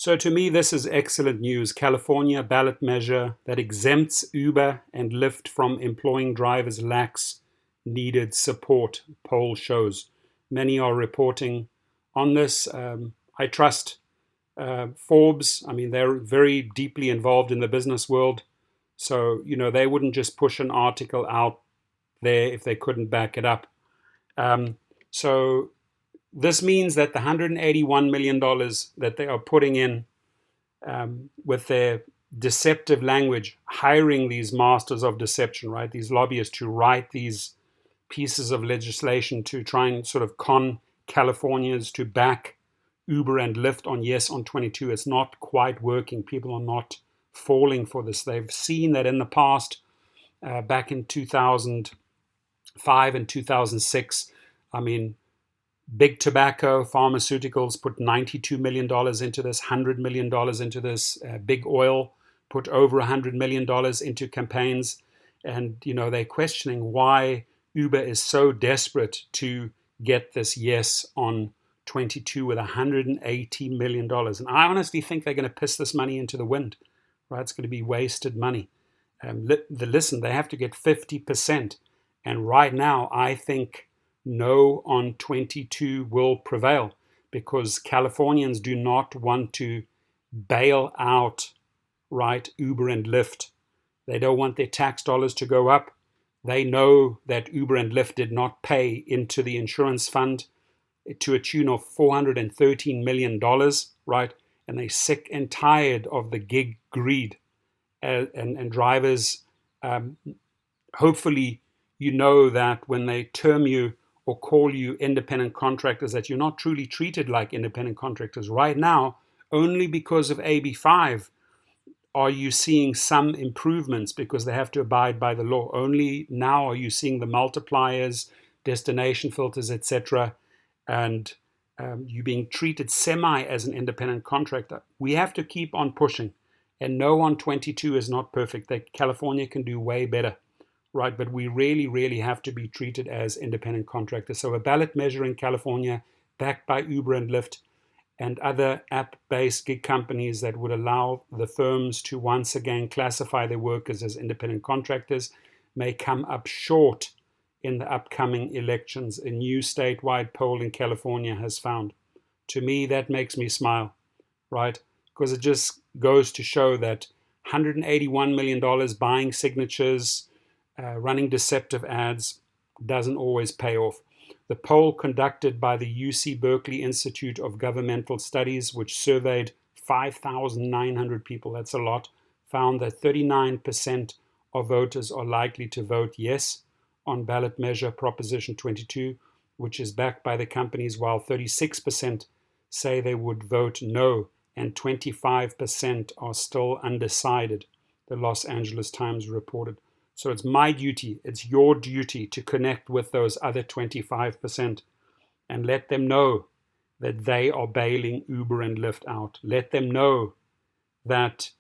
So to me, this is excellent news. California ballot measure that exempts Uber and Lyft from employing drivers lacks needed support, poll shows. Many are reporting on this. I trust Forbes. I mean, they're very deeply involved in the business world. So, they wouldn't just push an article out there if they couldn't back it up. So this means that the $181 million that they are putting in with their deceptive language, hiring these masters of deception, right? These lobbyists to write these pieces of legislation to try and sort of con Californians to back Uber and Lyft on yes on 22. It's not quite working. People are not falling for this. They've seen that in the past, back in 2005 and 2006. I mean, big tobacco, pharmaceuticals put $92 million into this, $100 million into this. Big oil put over $100 million into campaigns. And, they're questioning why Uber is so desperate to get this yes on 22 with $180 million. And I honestly think they're going to piss this money into the wind, right? It's going to be wasted money. Listen, they have to get 50%. And right now, I think no on 22 will prevail because Californians do not want to bail out, right, Uber and Lyft. They don't want their tax dollars to go up. They know that Uber and Lyft did not pay into the insurance fund to a tune of $413 million, right? And they're sick and tired of the gig greed. And drivers, hopefully, that when they term you or call you independent contractors, that you're not truly treated like independent contractors. Right now, only because of AB5 are you seeing some improvements because they have to abide by the law. Only now are you seeing the multipliers, destination filters, etc., and you being treated semi as an independent contractor. We have to keep on pushing. And no on 22 is not perfect. California can do way better. Right, but we really, really have to be treated as independent contractors. So a ballot measure in California, backed by Uber and Lyft and other app-based gig companies that would allow the firms to once again classify their workers as independent contractors, may come up short in the upcoming elections. A new statewide poll in California has found. To me, that makes me smile, right? Because it just goes to show that $181 million buying signatures, running deceptive ads doesn't always pay off. The poll conducted by the UC Berkeley Institute of Governmental Studies, which surveyed 5,900 people, that's a lot, found that 39% of voters are likely to vote yes on ballot measure Proposition 22, which is backed by the companies, while 36% say they would vote no, and 25% are still undecided, the Los Angeles Times reported. So it's my duty, it's your duty to connect with those other 25% and let them know that they are bailing Uber and Lyft out. Let them know that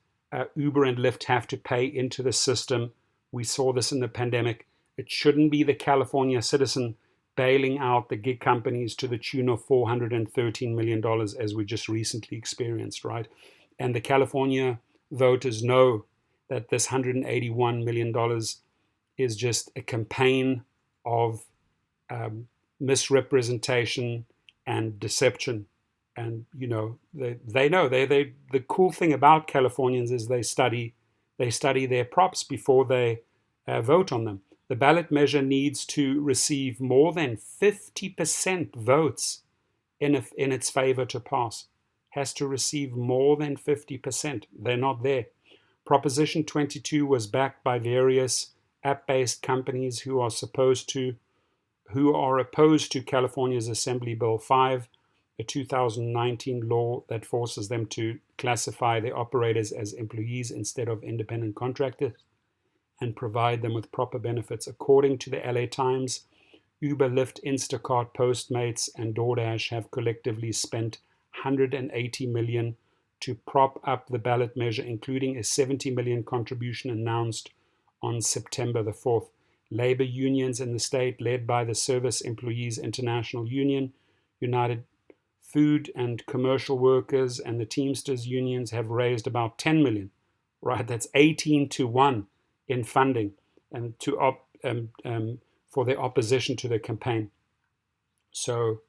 Uber and Lyft have to pay into the system. We saw this in the pandemic. It shouldn't be the California citizen bailing out the gig companies to the tune of $413 million as we just recently experienced, right? And the California voters know that this $181 million is just a campaign of misrepresentation and deception. And, they know. The cool thing about Californians is they study their props before they vote on them. The ballot measure needs to receive more than 50% votes in its favor to pass. Has to receive more than 50%. They're not there. Proposition 22 was backed by various app-based companies who are opposed to California's Assembly Bill 5, a 2019 law that forces them to classify their operators as employees instead of independent contractors and provide them with proper benefits. According to the LA Times, Uber, Lyft, Instacart, Postmates, and DoorDash have collectively spent $180 million to prop up the ballot measure, including a $70 million contribution announced on September the 4th. Labor unions in the state, led by the Service Employees International Union, United food and commercial workers and the Teamsters unions have raised about 10 million, right? That's 18 to 1 in funding and for their opposition to the campaign. So,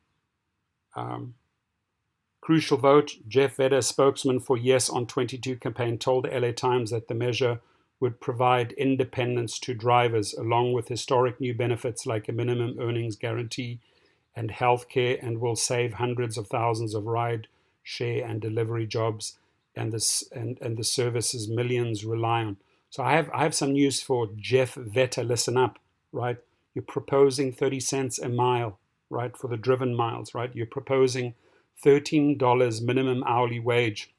crucial vote. Jeff Vedder, spokesman for Yes on 22 campaign, told the LA Times that the measure would provide independence to drivers, along with historic new benefits like a minimum earnings guarantee and healthcare, and will save hundreds of thousands of ride share and delivery jobs and the services millions rely on. So I have some news for Jeff Vedder. Listen up, right? You're proposing 30 cents a mile, right, for the driven miles, right? You're proposing $13 minimum hourly wage,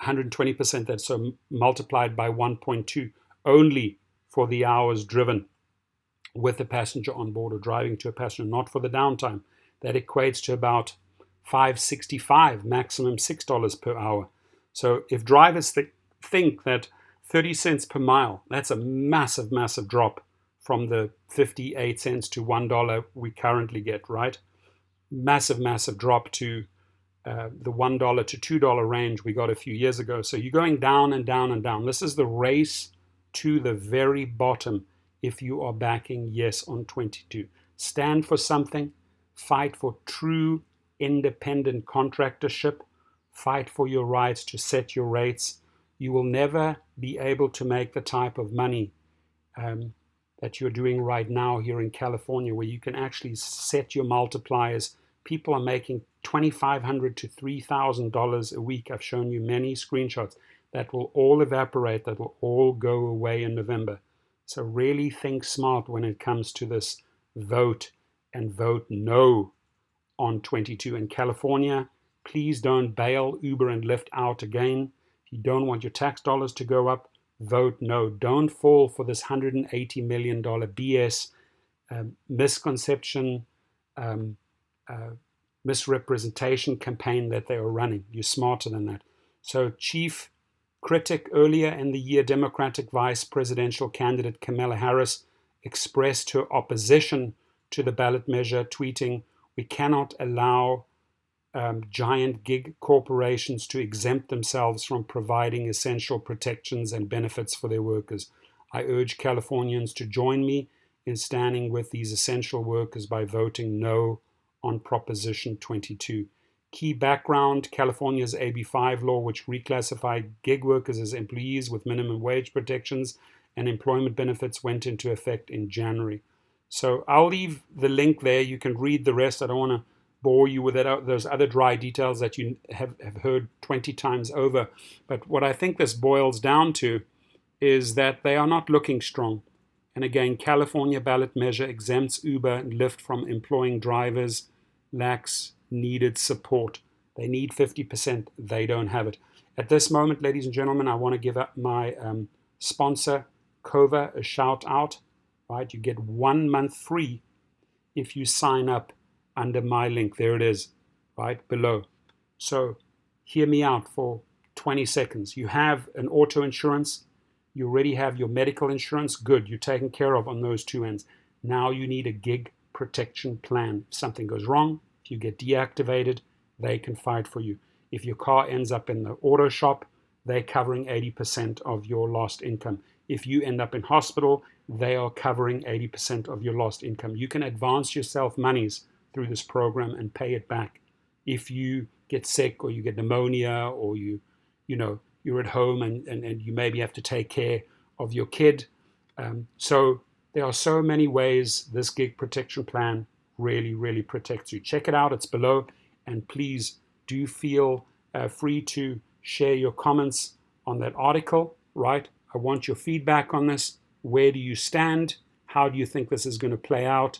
120% that, so multiplied by 1.2 only for the hours driven with a passenger on board or driving to a passenger, not for the downtime. That equates to about $5.65, maximum $6 per hour. So if drivers think that 30 cents per mile, that's a massive, massive drop from the 58 cents to $1 we currently get, right? Massive, massive drop to the $1 to $2 range we got a few years ago. So you're going down and down and down. This is the race to the very bottom if you are backing Yes on 22. Stand for something. Fight for true independent contractorship. Fight for your rights to set your rates. You will never be able to make the type of money that you're doing right now here in California, where you can actually set your multipliers. People are making $2,500 to $3,000 a week. I've shown you many screenshots. That will all evaporate. That will all go away in November. So really think smart when it comes to this vote, and vote no on 22. In California, please don't bail Uber and Lyft out again. If you don't want your tax dollars to go up, vote no. Don't fall for this $180 million BS misconception, misrepresentation campaign that they are running. You're smarter than that. So chief critic earlier in the year, Democratic vice presidential candidate Kamala Harris expressed her opposition to the ballot measure, tweeting, "We cannot allow giant gig corporations to exempt themselves from providing essential protections and benefits for their workers. I urge Californians to join me in standing with these essential workers by voting no on Proposition 22. Key background: California's AB 5 law, which reclassified gig workers as employees with minimum wage protections and employment benefits, went into effect in January. So I'll leave the link there. You can read the rest. I don't want to bore you with those other dry details that you have heard 20 times over. But what I think this boils down to is that they are not looking strong. And again, California ballot measure exempts Uber and Lyft from employing drivers, lacks needed support. They need 50%. They don't have it. At this moment, ladies and gentlemen, I want to give up my sponsor, Cova, a shout out. Right? You get 1 month free if you sign up under my link. There it is, right below. So hear me out for 20 seconds. You have an auto insurance. You already have your medical insurance. Good. You're taken care of on those two ends. Now you need a gig protection plan. If something goes wrong, if you get deactivated, they can fight for you. If your car ends up in the auto shop, they're covering 80% of your lost income. If you end up in hospital, they are covering 80% of your lost income. You can advance yourself monies through this program and pay it back. If you get sick or you get pneumonia or you're at home and you maybe have to take care of your kid. So there are so many ways this gig protection plan really, really protects you. Check it out. It's below. And please do feel free to share your comments on that article, right? I want your feedback on this. Where do you stand? How do you think this is going to play out?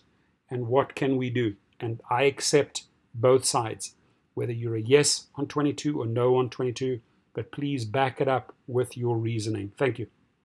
And what can we do? And I accept both sides, whether you're a yes on 22 or no on 22, but please back it up with your reasoning. Thank you.